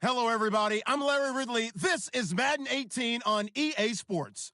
Hello, everybody. I'm Larry Ridley. This is Madden 18 on EA Sports.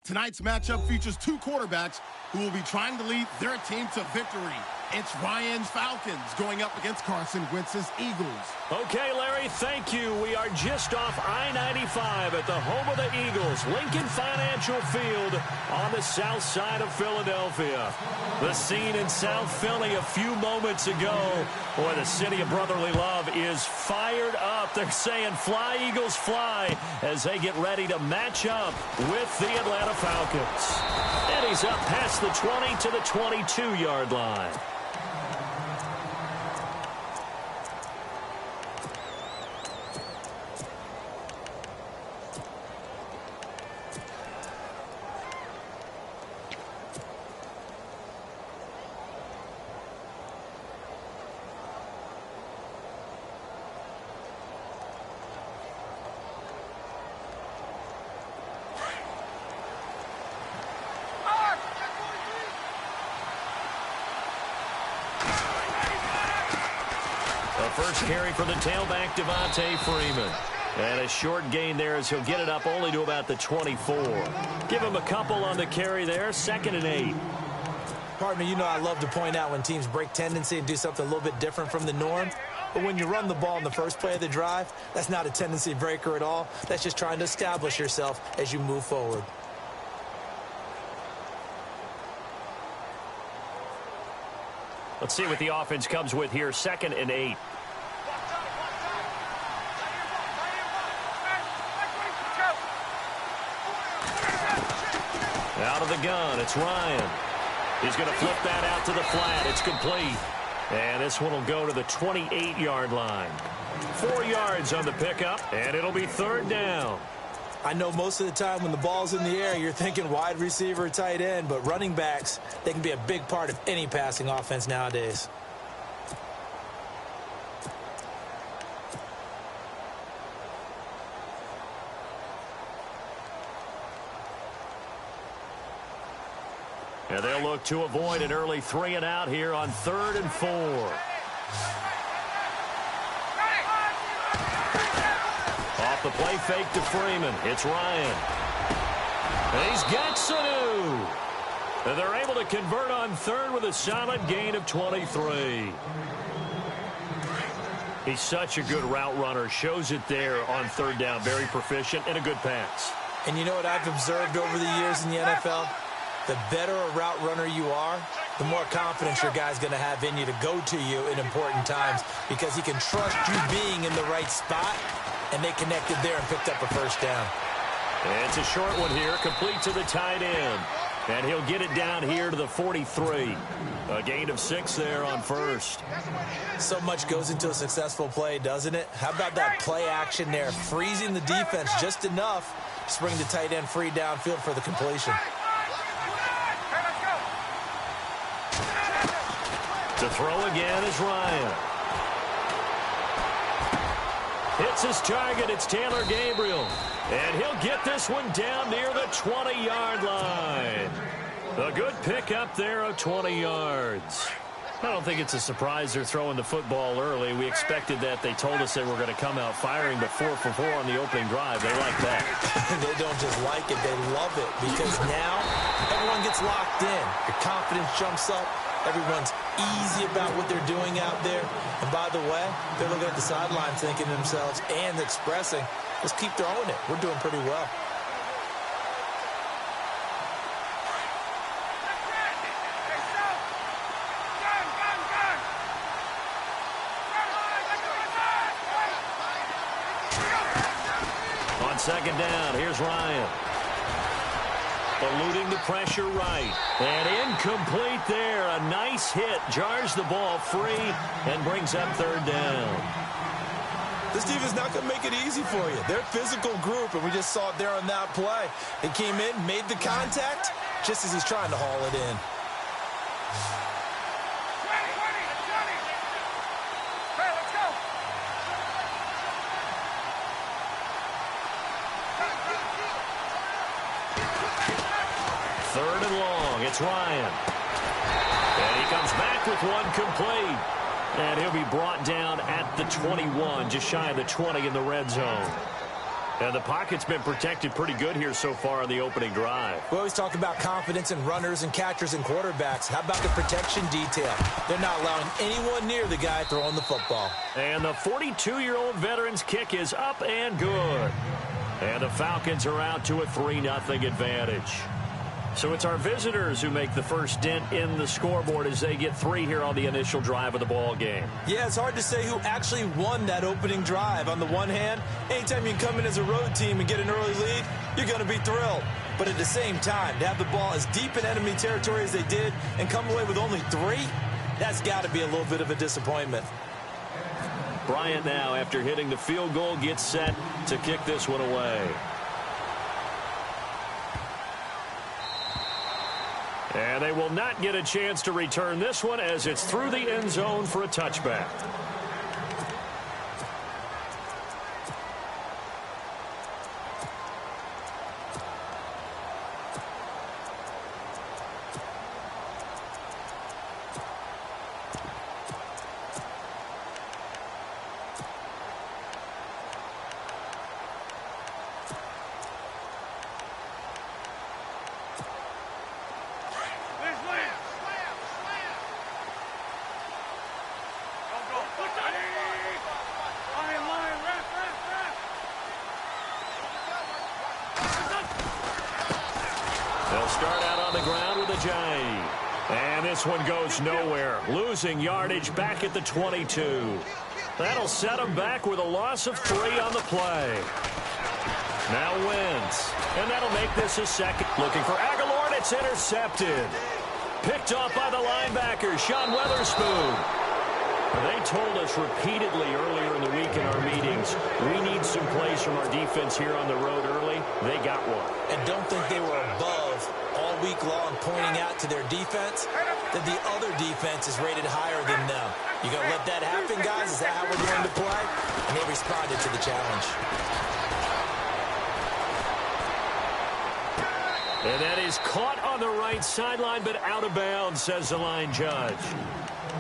Tonight's matchup features two quarterbacks who will be trying to lead their team to victory. It's Ryan's Falcons going up against Carson Wentz's Eagles. Okay, Larry, thank you. We are just off I-95 at the home of the Eagles, Lincoln Financial Field on the south side of Philadelphia. The scene in South Philly a few moments ago. Boy, the city of brotherly love is fired up. They're saying, fly, Eagles, fly, as they get ready to match up with the Atlanta Falcons. And he's up past the 20 to the 22-yard line. First carry for the tailback, Devontae Freeman. And a short gain there as he'll get it up only to about the 24. Give him a couple on the carry there, 2nd and 8. Partner, you know I love to point out when teams break tendency and do something a little bit different from the norm. But when you run the ball in the first play of the drive, that's not a tendency breaker at all. That's just trying to establish yourself as you move forward. Let's see what the offense comes with here, 2nd and 8. Out of the gun, it's Ryan. He's going to flip that out to the flat. It's complete. And this one will go to the 28-yard line. 4 yards on the pickup, and it'll be 3rd down. I know most of the time when the ball's in the air, you're thinking wide receiver, tight end, but running backs, they can be a big part of any passing offense nowadays. And they'll look to avoid an early 3 and out here on 3rd and 4. Off the play fake to Freeman. It's Ryan. And he's got Sanu. And they're able to convert on 3rd with a solid gain of 23. He's such a good route runner. Shows it there on 3rd down. Very proficient and a good pass. And you know what I've observed over the years in the NFL? The better a route runner you are, the more confidence your guy's going to have in you to go to you in important times because he can trust you being in the right spot, and they connected there and picked up a 1st down. It's a short one here, complete to the tight end. And he'll get it down here to the 43. A gain of 6 there on 1st. So much goes into a successful play, doesn't it? How about that play action there, freezing the defense just enough to bring the tight end free downfield for the completion. To throw again is Ryan. Hits his target. It's Taylor Gabriel. And he'll get this one down near the 20-yard line. A good pickup there of 20 yards. I don't think it's a surprise they're throwing the football early. We expected that. They told us they were going to come out firing, but 4 for 4 on the opening drive. They like that. They don't just like it. They love it because now everyone gets locked in. Your confidence jumps up. Everyone's easy about what they're doing out there. And by the way, they're looking at the sideline thinking to themselves and expressing, let's keep throwing it. We're doing pretty well. On 2nd down, here's Ryan. Eluding the pressure right. And incomplete there. A nice hit. Jars the ball free and brings up 3rd down. This defense is not going to make it easy for you. They're a physical group, and we just saw it there on that play. They came in, made the contact, just as he's trying to haul it in. Third and long. It's Ryan. And he comes back with one complete. And he'll be brought down at the 21, just shy of the 20 in the red zone. And the pocket's been protected pretty good here so far on the opening drive. We always talk about confidence in runners and catchers and quarterbacks. How about the protection detail? They're not allowing anyone near the guy throwing the football. And the 42-year-old veteran's kick is up and good. And the Falcons are out to a 3-0 advantage. So it's our visitors who make the first dent in the scoreboard as they get 3 here on the initial drive of the ball game. Yeah, it's hard to say who actually won that opening drive. On the one hand, anytime you can come in as a road team and get an early lead, you're going to be thrilled. But at the same time, to have the ball as deep in enemy territory as they did and come away with only 3, that's got to be a little bit of a disappointment. Bryant now, after hitting the field goal, gets set to kick this one away. And they will not get a chance to return this one as it's through the end zone for a touchback. They'll start out on the ground with a J. And this one goes nowhere. Losing yardage back at the 22. That'll set them back with a loss of 3 on the play. Now Wentz. And that'll make this a second. Looking for Aguilar, and it's intercepted. Picked off by the linebacker, Sean Weatherspoon. They told us repeatedly earlier in the week in our meetings, we need some plays from our defense here on the road early. They got one. And don't think they were above all week long pointing out to their defense that the other defense is rated higher than them. You going to let that happen, guys? Is that how we're going to play? And they responded to the challenge. And that is caught on the right sideline, but out of bounds, says the line judge.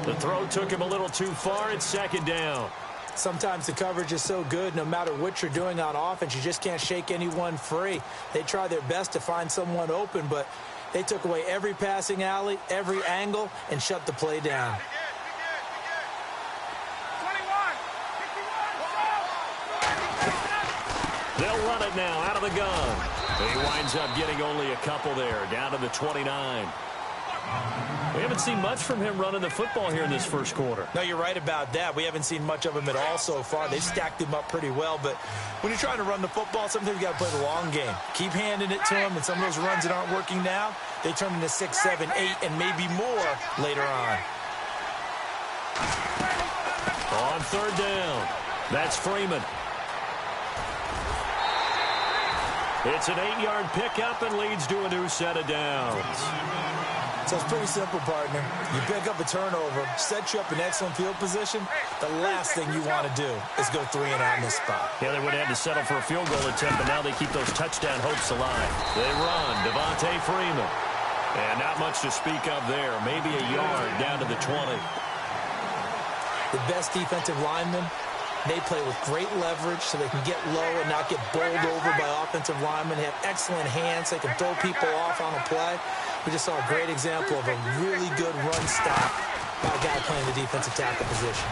The throw took him a little too far. It's second down. Sometimes the coverage is so good, no matter what you're doing on offense, you just can't shake anyone free. They try their best to find someone open, but they took away every passing alley, every angle, and shut the play down. They'll run it now out of the gun. He winds up getting only a couple there, down to the 29. We haven't seen much from him running the football here in this first quarter. No, you're right about that. We haven't seen much of him at all so far. They've stacked him up pretty well, but when you're trying to run the football, sometimes you got to play the long game. Keep handing it to him, and some of those runs that aren't working now, they turn into 6, 7, 8, and maybe more later on. On third down, that's Freeman. It's an 8-yard pickup and leads to a new set of downs. So it's pretty simple, partner. You pick up a turnover, set you up in excellent field position. The last thing you want to do is go 3 and out in this spot. Yeah, they would have had to settle for a field goal attempt, but now they keep those touchdown hopes alive. They run, Devontae Freeman. And not much to speak of there. Maybe a yard down to the 20. The best defensive linemen, they play with great leverage so they can get low and not get bowled over by offensive linemen. They have excellent hands. They can throw people off on a play. We just saw a great example of a really good run stop by a guy playing the defensive tackle position.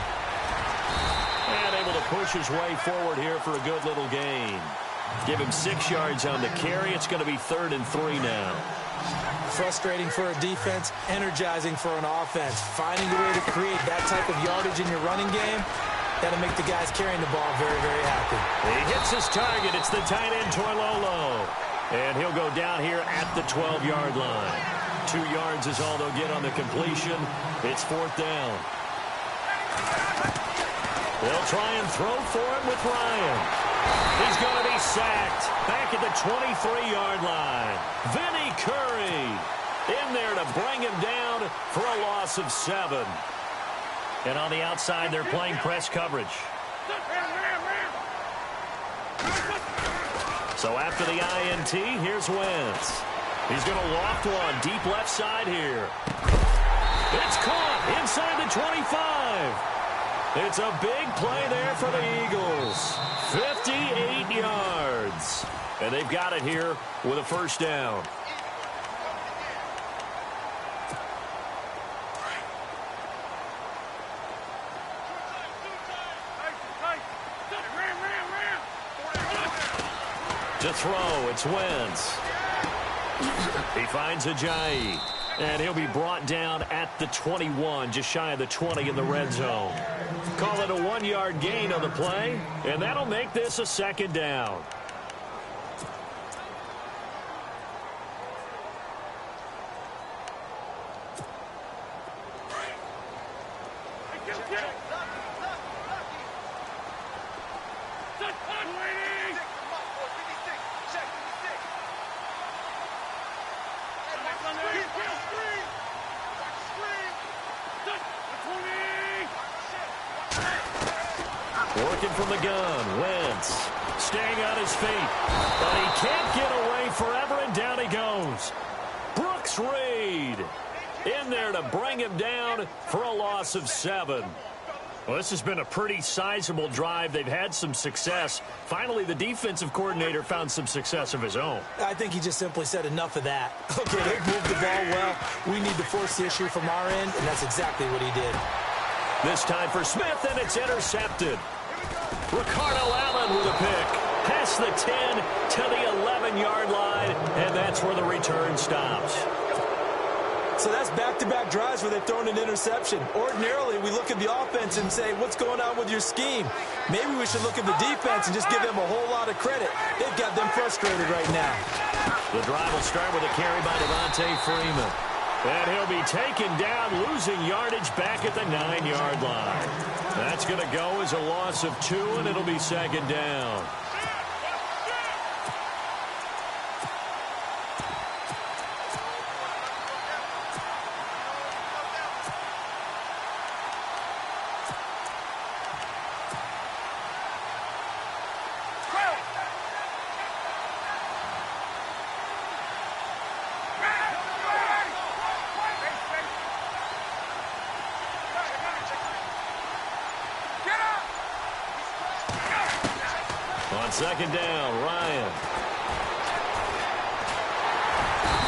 And able to push his way forward here for a good little gain. Give him 6 yards on the carry. It's going to be 3rd and 3 now. Frustrating for a defense, energizing for an offense. Finding a way to create that type of yardage in your running game, that'll make the guys carrying the ball very, very happy. He hits his target. It's the tight end, Toilolo. And he'll go down here at the 12-yard line. 2 yards is all they'll get on the completion. It's 4th down. They'll try and throw for it with Ryan. He's going to be sacked back at the 23-yard line. Vinny Curry in there to bring him down for a loss of 7. And on the outside, they're playing press coverage. So after the INT, here's Wentz. He's going to loft one deep left side here. It's caught inside the 25. It's a big play there for the Eagles. 58 yards. And they've got it here with a first down. To throw, it's Wentz. He finds Ajayi. And he'll be brought down at the 21, just shy of the 20 in the red zone. Call it a 1-yard gain on the play, and that'll make this a second down. Working from the gun, Wentz staying on his feet, but he can't get away forever, and down he goes. Brooks Reed in there to bring him down for a loss of 7. Well, this has been a pretty sizable drive. They've had some success. Finally, the defensive coordinator found some success of his own. I think he just simply said enough of that. Okay, they've moved the ball well. We need to force the issue from our end, and that's exactly what he did. This time for Smith, and it's intercepted. Ricardo Allen with a pick. Past the 10 to the 11-yard line, and that's where the return stops. So that's back-to-back drives where they've thrown an interception. Ordinarily, we look at the offense and say, what's going on with your scheme? Maybe we should look at the defense and just give them a whole lot of credit. They've got them frustrated right now. The drive will start with a carry by Devontae Freeman. And he'll be taken down, losing yardage back at the 9-yard line. That's going to go as a loss of 2, and it'll be second down. On second down, Ryan.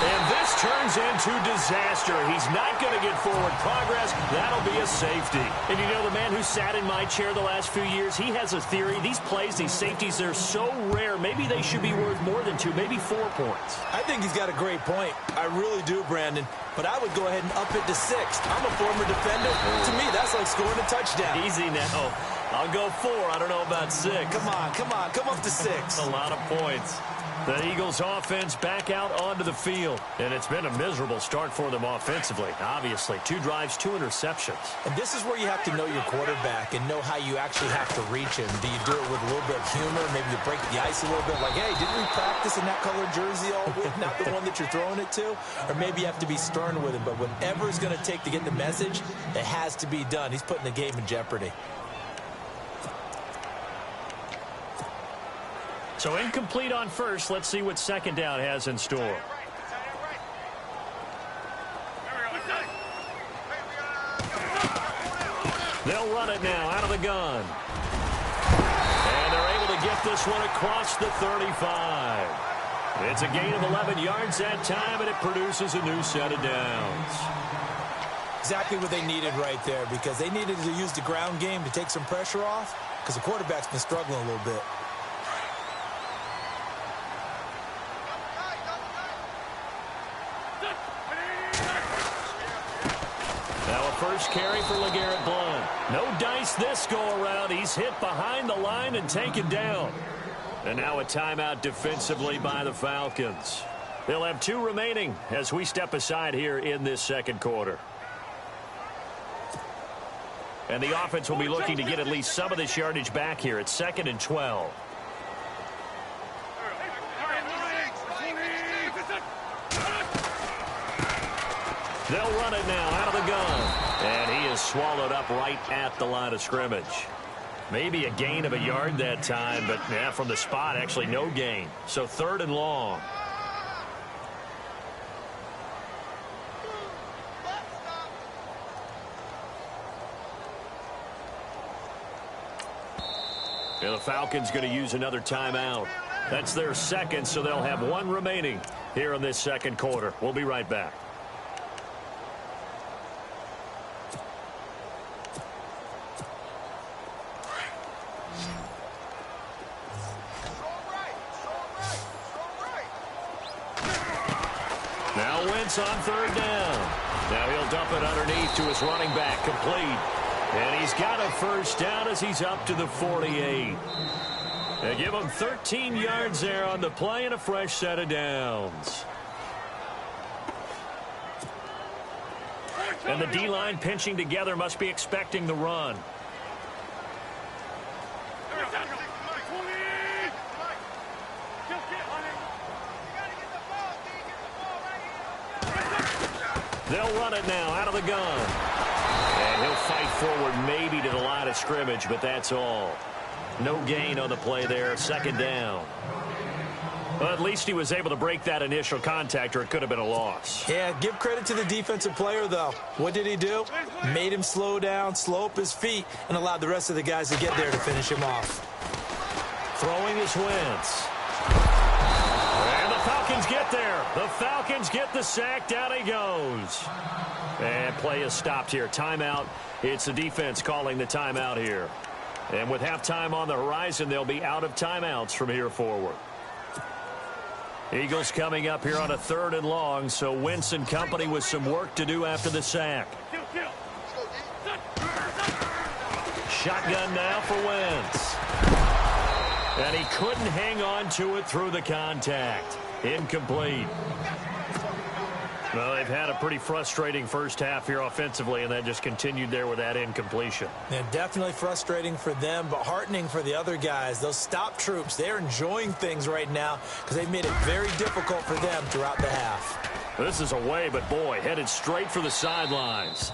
And this turns into disaster. He's not going to get forward progress. That'll be a safety. And you know, the man who sat in my chair the last few years, he has a theory. These plays, these safeties, they're so rare. Maybe they should be worth more than 2, maybe 4 points. I think he's got a great point. I really do, Brandon. But I would go ahead and up it to 6. I'm a former defender. To me, that's like scoring a touchdown. Easy now. I'll go 4. I don't know about 6. Come on. Come up to 6. A lot of points. The Eagles offense back out onto the field. And it's been a miserable start for them offensively. Obviously, 2 drives, 2 interceptions. And this is where you have to know your quarterback and know how you actually have to reach him. Do you do it with a little bit of humor? Maybe you break the ice a little bit. Like, hey, didn't we practice in that colored jersey all week? Not the one that you're throwing it to? Or maybe you have to be stern with him. But whatever it's going to take to get the message, it has to be done. He's putting the game in jeopardy. So incomplete on first. Let's see what second down has in store. They'll run it now out of the gun. And they're able to get this one across the 35. It's a gain of 11 yards that time, and it produces a new set of downs. Exactly what they needed right there, because they needed to use the ground game to take some pressure off, because the quarterback's been struggling a little bit. First carry for LeGarrette Blount. No dice this go-around. He's hit behind the line and taken down. And now a timeout defensively by the Falcons. They'll have 2 remaining as we step aside here in this second quarter. And the offense will be looking to get at least some of this yardage back here. It's 2nd and 12. They'll run it now out of the gun. And he is swallowed up right at the line of scrimmage. Maybe a gain of a yard that time, but yeah, from the spot, actually no gain. So 3rd and long. And the Falcons going to use another timeout. That's their second, so they'll have one remaining here in this second quarter. We'll be right back. Now Wentz on third down. Now he'll dump it underneath to his running back, complete. And he's got a first down as he's up to the 48. They give him 13 yards there on the play and a fresh set of downs. And the D-line pinching together, must be expecting the run. They'll run it now out of the gun. And he'll fight forward maybe to the line of scrimmage, but that's all. No gain on the play there, second down. Well, at least he was able to break that initial contact, or it could have been a loss. Yeah, give credit to the defensive player, though. What did he do? Made him slow down, slow up his feet, and allowed the rest of the guys to get there to finish him off. Throwing is Wentz. And the Falcons get there. The Falcons get the sack. Down he goes. And play is stopped here. Timeout. It's the defense calling the timeout here. And with halftime on the horizon, they'll be out of timeouts from here forward. Eagles coming up here on a 3rd and long, so Wentz and company with some work to do after the sack. Shotgun now for Wentz. And he couldn't hang on to it through the contact. Incomplete. Well, they've had a pretty frustrating first half here offensively, and that just continued there with that incompletion. Yeah, definitely frustrating for them, but heartening for the other guys. Those stop troops, they're enjoying things right now because they've made it very difficult for them throughout the half. This is away, but boy, headed straight for the sidelines.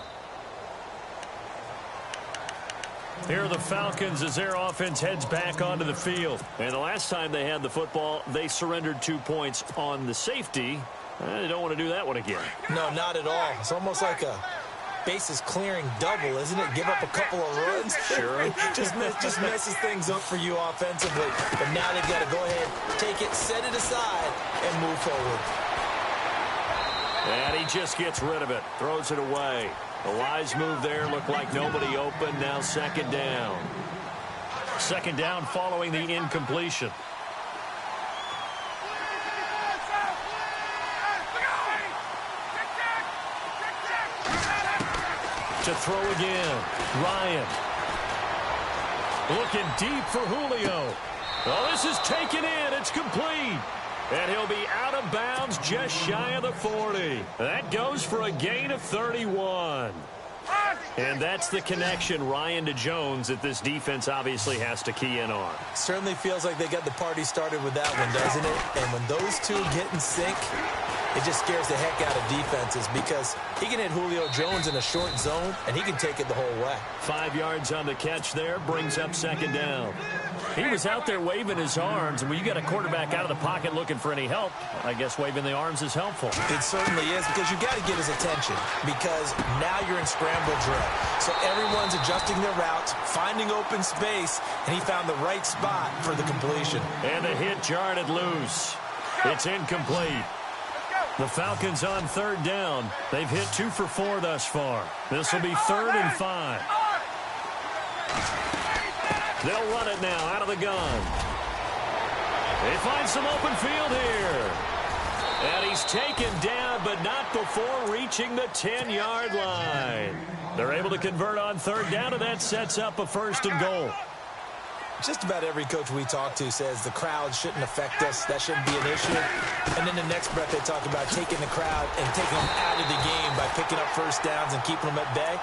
Here are the Falcons as their offense heads back onto the field. And the last time they had the football, they surrendered 2 points on the safety. They don't want to do that one again. No, not at all. It's almost like a bases clearing double, isn't it? Give up a couple of runs. Sure. just messes things up for you offensively. But now they've got to go ahead, take it, set it aside, and move forward. And he just gets rid of it. Throws it away. The wise move there. Looked like nobody open. Now second down. Second down following the incompletion. To throw again. Ryan. Looking deep for Julio. Oh, this is taken in. It's complete. And he'll be out of bounds just shy of the 40. That goes for a gain of 31. And that's the connection, Ryan to Jones, that this defense obviously has to key in on. Certainly feels like they got the party started with that one, doesn't it? And when those two get in sync, it just scares the heck out of defenses because he can hit Julio Jones in a short zone, and he can take it the whole way. 5 yards on the catch there, brings up second down. He was out there waving his arms, and when you got a quarterback out of the pocket looking for any help, I guess waving the arms is helpful. It certainly is because you got to get his attention because now you're in scramble drill. So everyone's adjusting their routes, finding open space, and he found the right spot for the completion. And the hit jarred it loose. It's incomplete. The Falcons on third down. They've hit 2 for 4 thus far. This will be 3rd and 5. They'll run it now out of the gun. They find some open field here. And he's taken down, but not before reaching the 10-yard line. They're able to convert on third down, and that sets up a 1st and goal. Just about every coach we talk to says the crowd shouldn't affect us. That shouldn't be an issue. And then the next breath they talk about taking the crowd and taking them out of the game by picking up first downs and keeping them at bay.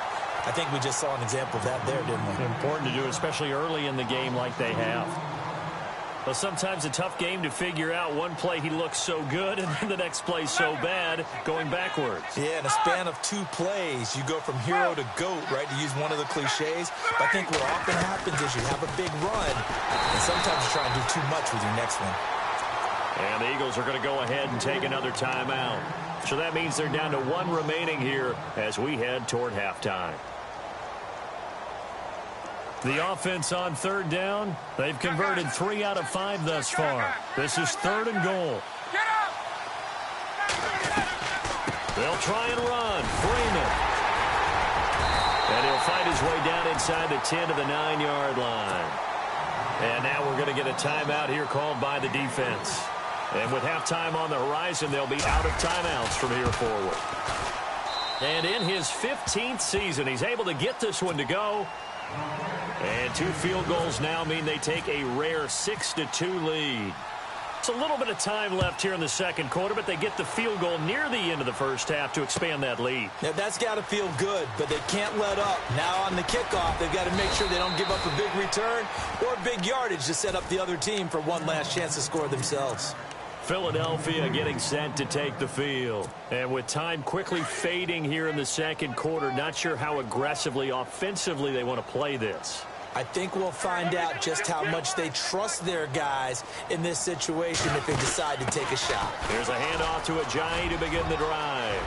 I think we just saw an example of that there, didn't we? Important to do, especially early in the game like they have. Well, sometimes a tough game to figure out. One play he looks so good, and then the next play so bad, going backwards. Yeah, in a span of 2 plays, you go from hero to GOAT, right, to use one of the cliches. But I think what often happens is you have a big run, and sometimes you try and do too much with your next one. And the Eagles are going to go ahead and take another timeout. So that means they're down to 1 remaining here as we head toward halftime. The offense on third down, they've converted 3 out of 5 thus far. This is 3rd and goal. They'll try and run. Freeman. And he'll fight his way down inside the 10 to the 9-yard line. And now we're going to get a timeout here called by the defense. And with halftime on the horizon, they'll be out of timeouts from here forward. And in his 15th season, he's able to get this one to go. And 2 field goals now mean they take a rare 6-2 lead. It's a little bit of time left here in the second quarter, but they get the field goal near the end of the first half to expand that lead. Now, that's got to feel good, but they can't let up. Now on the kickoff, they've got to make sure they don't give up a big return or big yardage to set up the other team for one last chance to score themselves. Philadelphia getting set to take the field. And with time quickly fading here in the second quarter, not sure how aggressively, offensively they want to play this. I think we'll find out just how much they trust their guys in this situation if they decide to take a shot. Here's a handoff to Ajayi to begin the drive.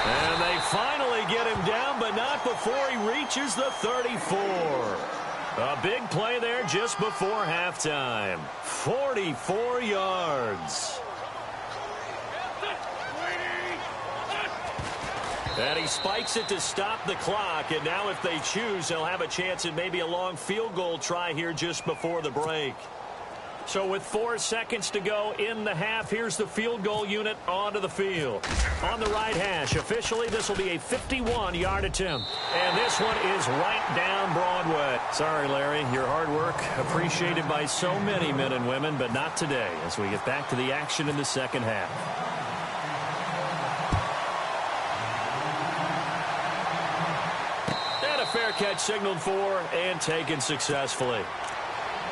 And they finally get him down, but not before he reaches the 34. A big play there just before halftime. 44 yards. And he spikes it to stop the clock. And now if they choose, they'll have a chance at maybe a long field goal try here just before the break. So with 4 seconds to go in the half, here's the field goal unit onto the field. On the right hash, officially this will be a 51-yard attempt. And this one is right down Broadway. Sorry, Larry, your hard work appreciated by so many men and women, but not today as we get back to the action in the second half. Fair catch signaled for and taken successfully.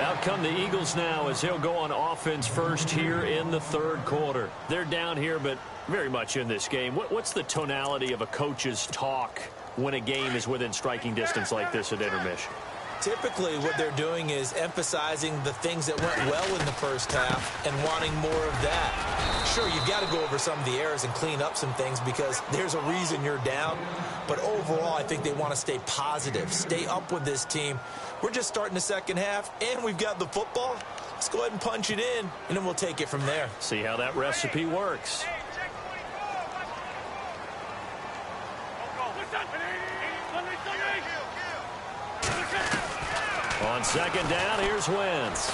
Out come the Eagles now as he'll go on offense first here in the third quarter. They're down here, but very much in this game. What's the tonality of a coach's talk when a game is within striking distance like this at intermission? Typically, what they're doing is emphasizing the things that went well in the first half and wanting more of that. Sure, you've got to go over some of the errors and clean up some things because there's a reason you're down. But overall, I think they want to stay positive, stay up with this team. We're just starting the second half, and we've got the football. Let's go ahead and punch it in, and then we'll take it from there. See how that recipe works. On second down, here's Wentz.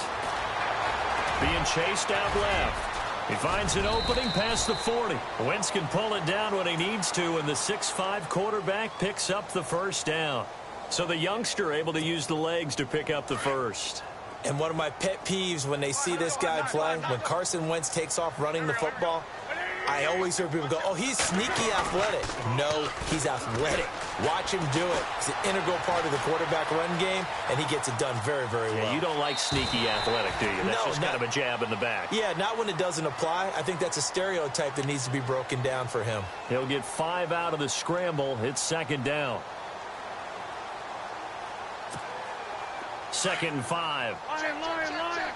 Being chased out left. He finds an opening past the 40. Wentz can pull it down when he needs to, and the 6'5" quarterback picks up the first down. So the youngster able to use the legs to pick up the first. And one of my pet peeves when they see this guy play, when Carson Wentz takes off running the football, I always hear people go, oh, he's sneaky athletic. No, he's athletic. Watch him do it. It's an integral part of the quarterback run game, and he gets it done very, very well. Yeah, you don't like sneaky athletic, do you? That's just kind of a jab in the back. Yeah, not when it doesn't apply. I think that's a stereotype that needs to be broken down for him. He'll get 5 out of the scramble. It's second down. 2nd and 5. Line.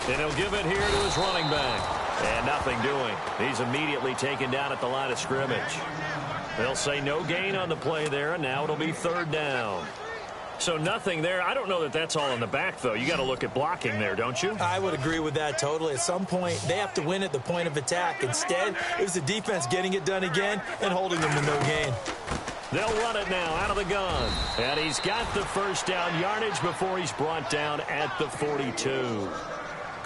And he'll give it here to his running back. And nothing doing. He's immediately taken down at the line of scrimmage. They'll say no gain on the play there, and now it'll be 3rd down. So nothing there. I don't know that that's all in the back, though. You got to look at blocking there, don't you? I would agree with that totally. At some point, they have to win at the point of attack. Instead, it was the defense getting it done again and holding them to no gain. They'll run it now out of the gun. And he's got the first down yardage before he's brought down at the 42.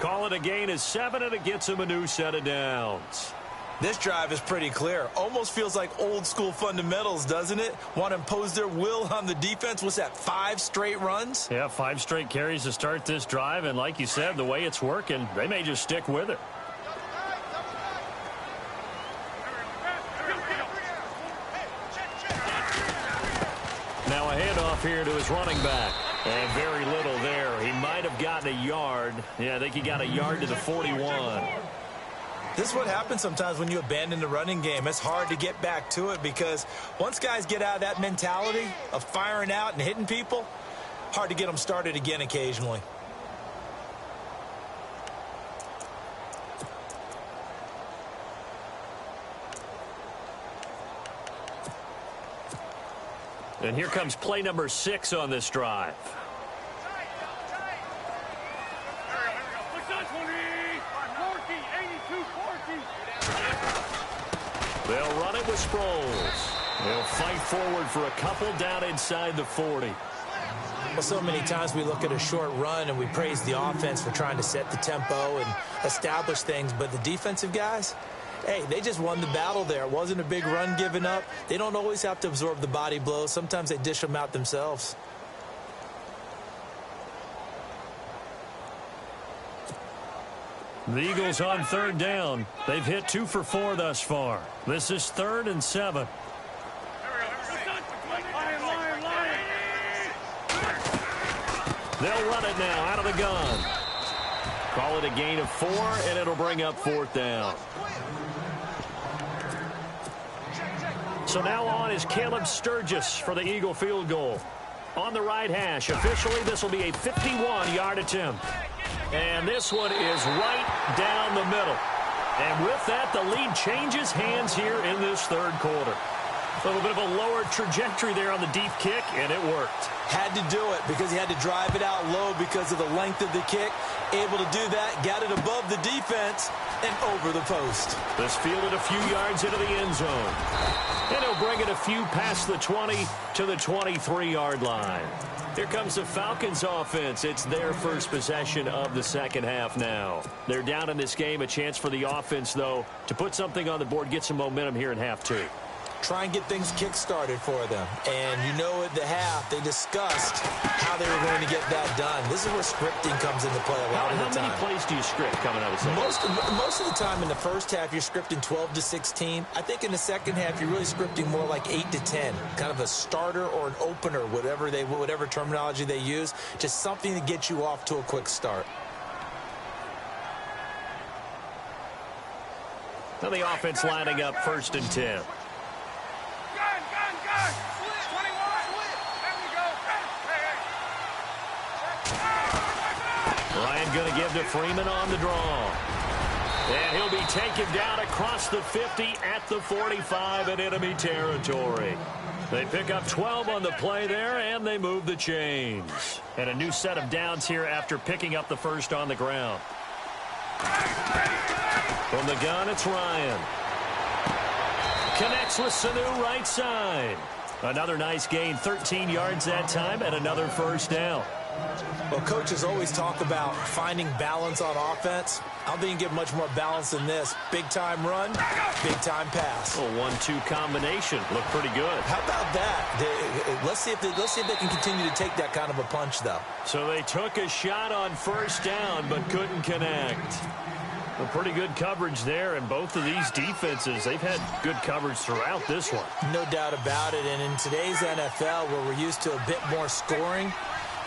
Call it a gain of 7, and it gets him a new set of downs. This drive is pretty clear. Almost feels like old school fundamentals, doesn't it? Want to impose their will on the defense. What's that, 5 straight runs? Yeah, 5 straight carries to start this drive. And like you said, the way it's working, they may just stick with it. Now a handoff here to his running back. And very little there. He might have gotten a yard. Yeah, I think he got a yard to the 41. This is what happens sometimes when you abandon the running game. It's hard to get back to it because once guys get out of that mentality of firing out and hitting people, hard to get them started again occasionally. And here comes play number 6 on this drive. They'll run it with Sproles. They'll fight forward for a couple down inside the 40. Well, so many times we look at a short run and we praise the offense for trying to set the tempo and establish things, but the defensive guys, hey, they just won the battle there. It wasn't a big run given up. They don't always have to absorb the body blows. Sometimes they dish them out themselves. The Eagles on 3rd down. They've hit 2 for 4 thus far. This is 3rd and 7. They'll run it now out of the gun. Call it a gain of 4, and it'll bring up 4th down. So now on is Caleb Sturgis for the Eagle field goal. On the right hash, officially this will be a 51-yard attempt. And this one is right down the middle. And with that, the lead changes hands here in this 3rd quarter. A little bit of a lower trajectory there on the deep kick, and it worked. Had to do it because he had to drive it out low because of the length of the kick. Able to do that, got it above the defense and over the post. This fielded a few yards into the end zone. And he'll bring it a few past the 20 to the 23-yard line. Here comes the Falcons offense. It's their first possession of the second half now. They're down in this game. A chance for the offense, though, to put something on the board, get some momentum here in half 2. Try and get things kick-started for them. And you know at the half, they discussed how they were going to get that done. This is where scripting comes into play a lot of the time. How many plays do you script coming out of the second? Most of the time in the first half, you're scripting 12 to 16. I think in the second half, you're really scripting more like 8 to 10. Kind of a starter or an opener, whatever terminology they use. Just something to get you off to a quick start. Now the offense lining up 1st and 10. Ryan going to give to Freeman on the draw. And he'll be taken down across the 50 at the 45 in enemy territory. They pick up 12 on the play there, and they move the chains. And a new set of downs here after picking up the first on the ground. From the gun, it's Ryan. Connects with Sanu right side. Another nice gain, 13 yards that time, and another first down. Well, coaches always talk about finding balance on offense. I don't think you get much more balance than this. Big-time run, big-time pass. A 1-2 combination. Looked pretty good. How about that? Let's see if they can continue to take that kind of a punch, though. So they took a shot on first down, but couldn't connect. A pretty good coverage there, and both of these defenses, they've had good coverage throughout this one. No doubt about it, and in today's NFL, where we're used to a bit more scoring,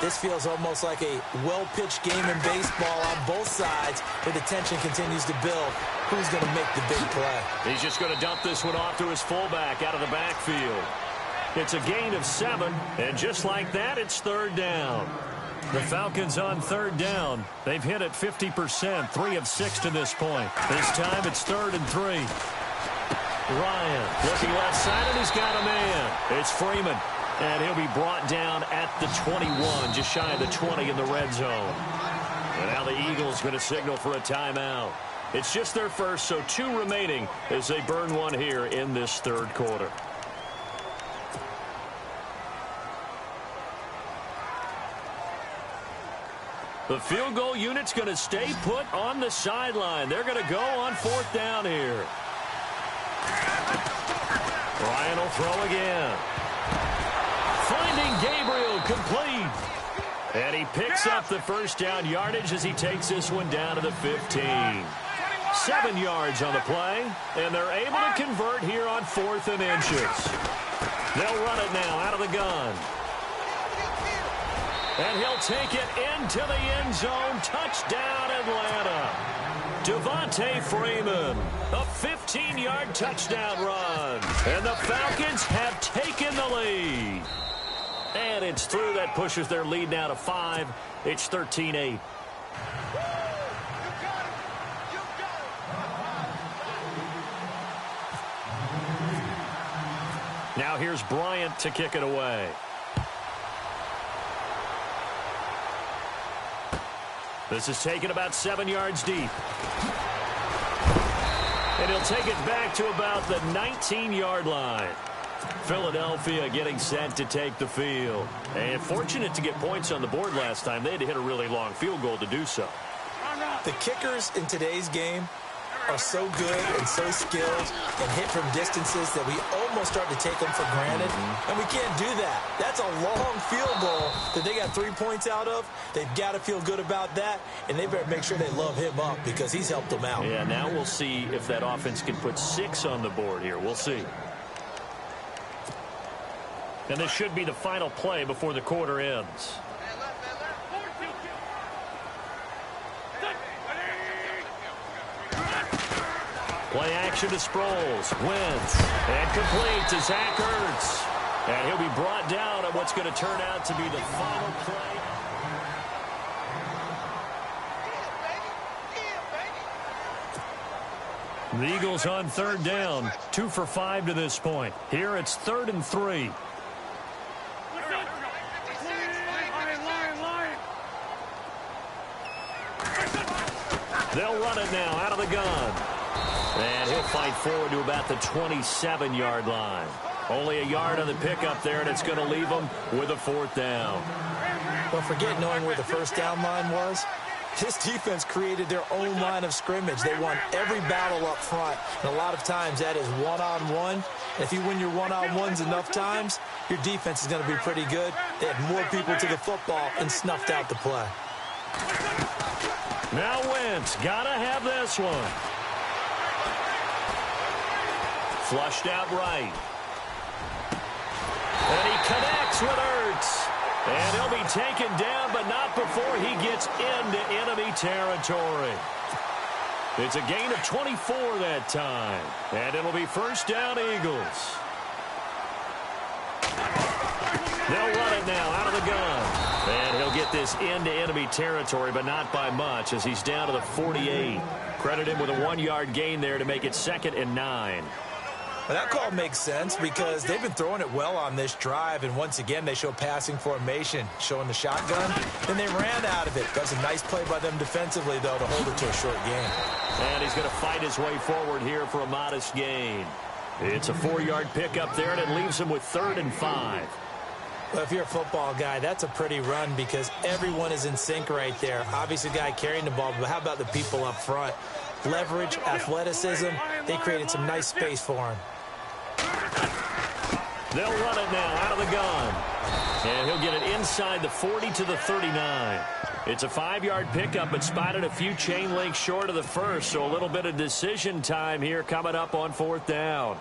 this feels almost like a well-pitched game in baseball on both sides where the tension continues to build. Who's going to make the big play? He's just going to dump this one off to his fullback out of the backfield. It's a gain of 7, and just like that, it's 3rd down. The Falcons on 3rd down. They've hit it 50%, 3 of 6 to this point. This time it's 3rd and 3. Ryan looking left side, and he's got a man. It's Freeman. And he'll be brought down at the 21, just shy of the 20 in the red zone. And now the Eagles going to signal for a timeout. It's just their first, so 2 remaining as they burn one here in this 3rd quarter. The field goal unit's going to stay put on the sideline. They're going to go on 4th down here. Ryan will throw again. Finding Gabriel complete. And he picks up the first down yardage as he takes this one down to the 15. 7 yards on the play, and they're able to convert here on 4th and inches. They'll run it now out of the gun. And he'll take it into the end zone. Touchdown, Atlanta. Devontae Freeman, a 15-yard touchdown run. And the Falcons have taken the lead. And and it's through. That pushes their lead now to 5. It's 13-8. Now here's Bryant to kick it away. This is taken about 7 yards deep. And he'll take it back to about the 19-yard line. Philadelphia getting set to take the field. And fortunate to get points on the board last time. They had to hit a really long field goal to do so. The kickers in today's game are so good and so skilled and hit from distances that we almost start to take them for granted. And we can't do that. That's a long field goal that they got 3 points out of. They've got to feel good about that, and they better make sure they love him up because he's helped them out. Yeah, now we'll see if that offense can put 6 on the board here. We'll see. And this should be the final play before the quarter ends. Play action to Sproles. Wins. And complete to Zach Ertz. And he'll be brought down on what's going to turn out to be the final play. The Eagles on third down. 2 for 5 to this point. Here it's 3rd and 3. They'll run it now out of the gun. And he'll fight forward to about the 27-yard line. Only a yard on the pickup there, and it's going to leave them with a 4th down. Well, forget knowing where the first down line was. This defense created their own line of scrimmage. They won every battle up front, and a lot of times that is one-on-one. And if you win your one-on-ones enough times, your defense is going to be pretty good. They had more people to the football and snuffed out the play. Now Wentz, got to have this one. Flushed out right. And he connects with Ertz. And he'll be taken down, but not before he gets into enemy territory. It's a gain of 24 that time. And it'll be first down, Eagles. They'll run it now out of the gun. And he'll get this into enemy territory, but not by much as he's down to the 48. Credit him with a 1-yard gain there to make it 2nd and 9. Well, that call makes sense because they've been throwing it well on this drive, and once again they show passing formation, showing the shotgun. Then they ran out of it. That's a nice play by them defensively, though, to hold it to a short gain. And he's going to fight his way forward here for a modest gain. It's a 4-yard pickup there, and it leaves him with 3rd and 5. Well, if you're a football guy, that's a pretty run because everyone is in sync right there. Obviously, the guy carrying the ball, but how about the people up front? Leverage, athleticism, they created some nice space for him. They'll run it now out of the gun. And he'll get it inside the 40 to the 39. It's a 5-yard pickup, but spotted a few chain links short of the first, so a little bit of decision time here coming up on 4th down.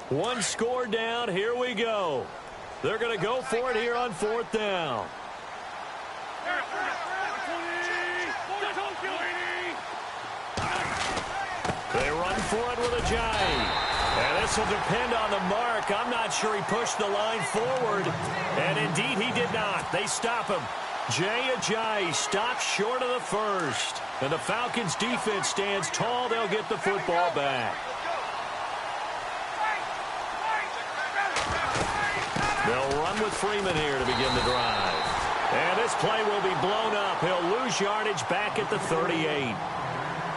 One score down. Here we go. They're going to go for it here on 4th down. They run for it with Ajayi. And this will depend on the mark. I'm not sure he pushed the line forward. And indeed he did not. They stop him. Jay Ajayi stops short of the first. And the Falcons defense stands tall. They'll get the football back. They'll run with Freeman here to begin the drive. And this play will be blown up. He'll lose yardage back at the 38.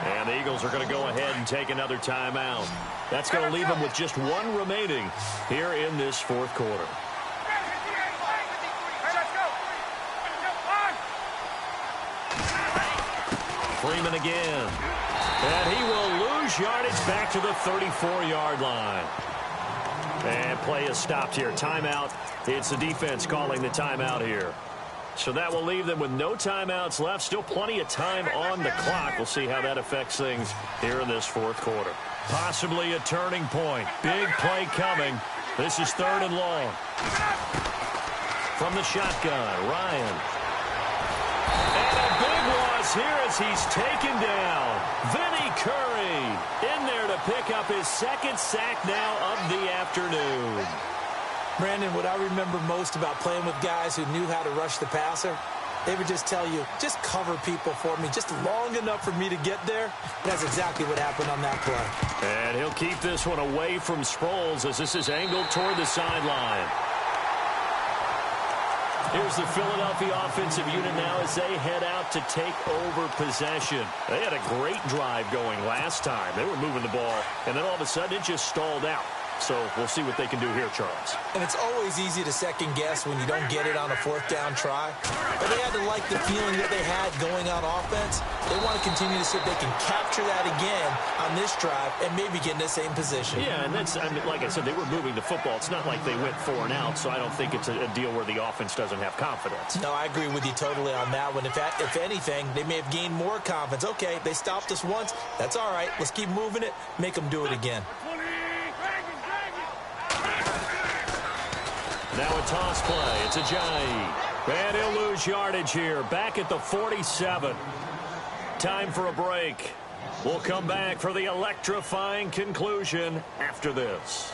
And the Eagles are going to go ahead and take another timeout. That's going to leave them with just 1 remaining here in this 4th quarter. Freeman again. And he will lose yardage back to the 34-yard line. And play is stopped here. Timeout. It's the defense calling the timeout here. So that will leave them with no timeouts left. Still plenty of time on the clock. We'll see how that affects things here in this 4th quarter. Possibly a turning point. Big play coming. This is 3rd and long. From the shotgun, Ryan. as he's taken down. Vinny Curry in there to pick up his second sack now of the afternoon. Brandon, what I remember most about playing with guys who knew how to rush the passer, they would just tell you, just cover people for me, just long enough for me to get there. That's exactly what happened on that play. And he'll keep this one away from Sproles as this is angled toward the sideline. Here's the Philadelphia offensive unit now as they head out to take over possession. They had a great drive going last time. They were moving the ball, and then all of a sudden it just stalled out. So we'll see what they can do here, Charles. And it's always easy to second guess when you don't get it on a fourth down try. But they had to like the feeling that they had going on offense. They want to continue to see if they can capture that again on this drive and maybe get in the same position. Yeah, and that's, I mean, like I said, they were moving the football. It's not like they went 4 and out, so I don't think it's a deal where the offense doesn't have confidence. No, I agree with you totally on that one. If anything, they may have gained more confidence. Okay, they stopped us once. That's all right. Let's keep moving it. Make them do it again. Now a toss play. It's Ajayi. And he'll lose yardage here. Back at the 47. Time for a break. We'll come back for the electrifying conclusion after this.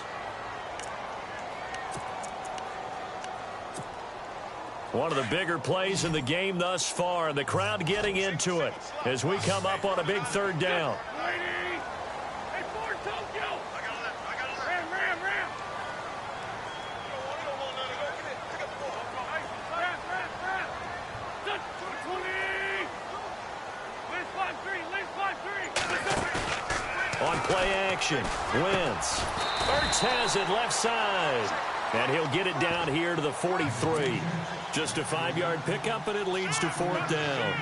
One of the bigger plays in the game thus far, and the crowd getting into it as we come up on a big third down. On play action, Wentz. Ertz has it left side. And he'll get it down here to the 43. Just a 5-yard pickup, and it leads to 4th down.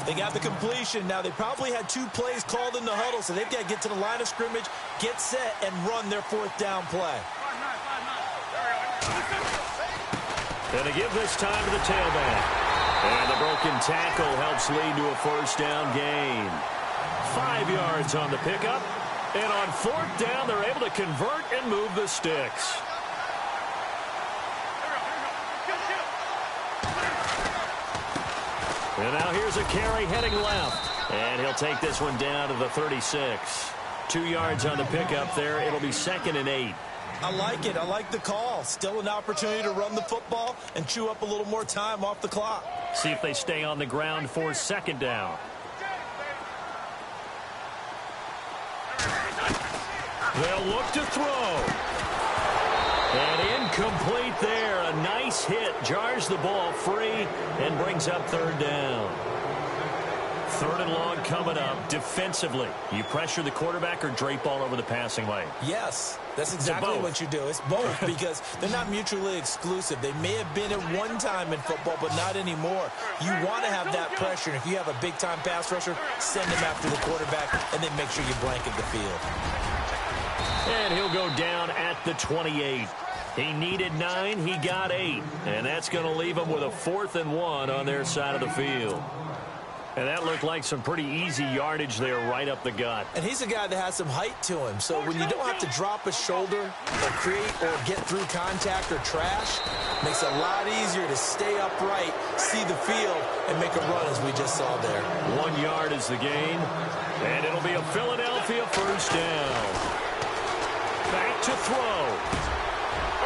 They got the completion. Now, they probably had 2 plays called in the huddle, so they've got to get to the line of scrimmage, get set, and run their 4th down play. And they give this time to the tailback. And the broken tackle helps lead to a 1st down gain. 5 yards on the pickup. And on 4th down, they're able to convert and move the sticks. And now here's a carry heading left. And he'll take this one down to the 36. 2 yards on the pickup there. It'll be 2nd and 8. I like it. I like the call. Still an opportunity to run the football and chew up a little more time off the clock. See if they stay on the ground for 2nd down. They'll look to throw. And incomplete there. A nice hit. Jars the ball free and brings up 3rd down. 3rd and long coming up defensively. You pressure the quarterback or drape all over the passing lane? Yes, that's exactly what you do. It's both because they're not mutually exclusive. They may have been at one time in football, but not anymore. You want to have that pressure. And if you have a big-time pass rusher, send him after the quarterback and then make sure you blanket the field. And he'll go down at the 28. He needed 9, he got 8. And that's going to leave him with a 4th and 1 on their side of the field. And that looked like some pretty easy yardage there right up the gut. And he's a guy that has some height to him. So when you don't have to drop a shoulder or create or get through contact or trash, makes it a lot easier to stay upright, see the field, and make a run as we just saw there. 1 yard is the gain. And it'll be a Philadelphia 1st down. Back to throw.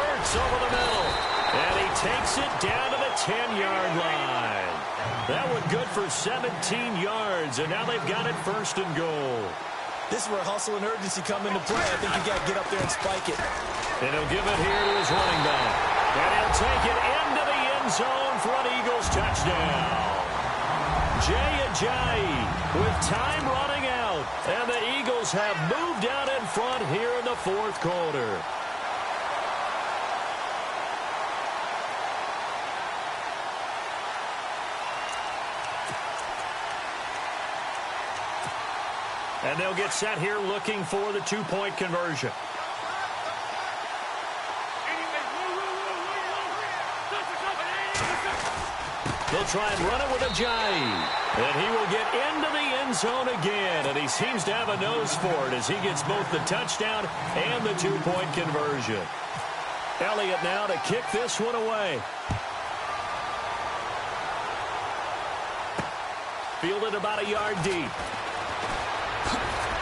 Ertz over the middle. And he takes it down to the 10-yard line. That one good for 17 yards. And now they've got it 1st and goal. This is where hustle and urgency come into play. I think you got to get up there and spike it. And he'll give it here to his running back. And he'll take it into the end zone for an Eagles touchdown. Jay Ajayi with time running out. And the Eagles have moved out in front here in the 4th quarter. And they'll get set here looking for the 2-point conversion. They'll try and run it with Ajayi. And he will get into the end zone again. And he seems to have a nose for it as he gets both the touchdown and the 2-point conversion. Elliott now to kick this one away. Fielded about a yard deep.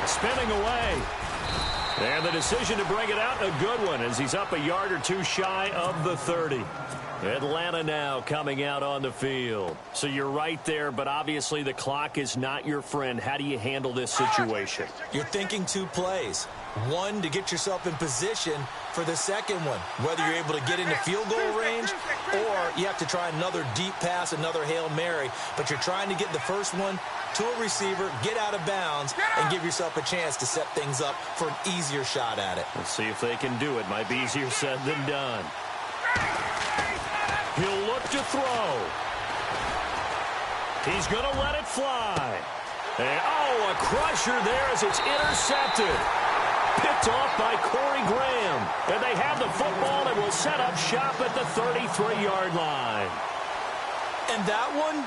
Spinning away. And the decision to bring it out, a good one, as he's up a yard or two shy of the 30. Atlanta now coming out on the field. So you're right there, but obviously the clock is not your friend. How do you handle this situation? You're thinking two plays. One, to get yourself in position for the second one, whether you're able to get into field goal range or you have to try another deep pass, another Hail Mary. But you're trying to get the first one to a receiver, get out of bounds, and give yourself a chance to set things up for an easier shot at it. Let's see if they can do it. Might be easier said than done. He'll look to throw. He's going to let it fly. And, oh, a crusher there as it's intercepted. Picked off by Corey Graham. And they have the football and will set up shop at the 33-yard line. And that one,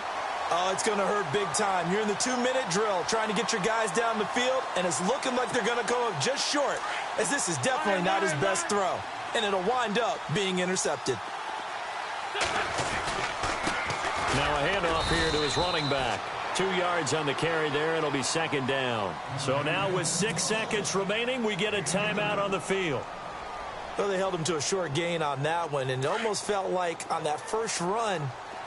oh, it's going to hurt big time. You're in the 2-minute drill trying to get your guys down the field, and it's looking like they're going to come up just short, as this is definitely not his best throw. And it'll wind up being intercepted. Now a handoff here to his running back. 2 yards on the carry there. It'll be second down. So now with 6 seconds remaining, we get a timeout on the field. Well, they held him to a short gain on that one, and it almost felt like on that first run,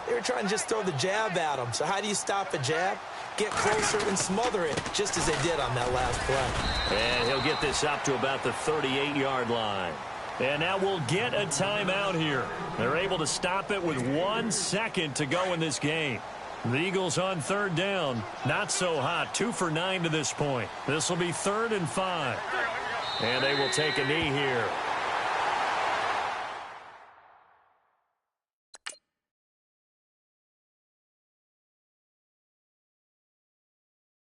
they were trying to just throw the jab at him. So how do you stop a jab? Get closer and smother it, just as they did on that last play. And he'll get this up to about the 38-yard line. And now we'll get a timeout here. They're able to stop it with 1 second to go in this game. The Eagles on third down. Not so hot. 2 for 9 to this point. This will be 3rd and 5. And they will take a knee here.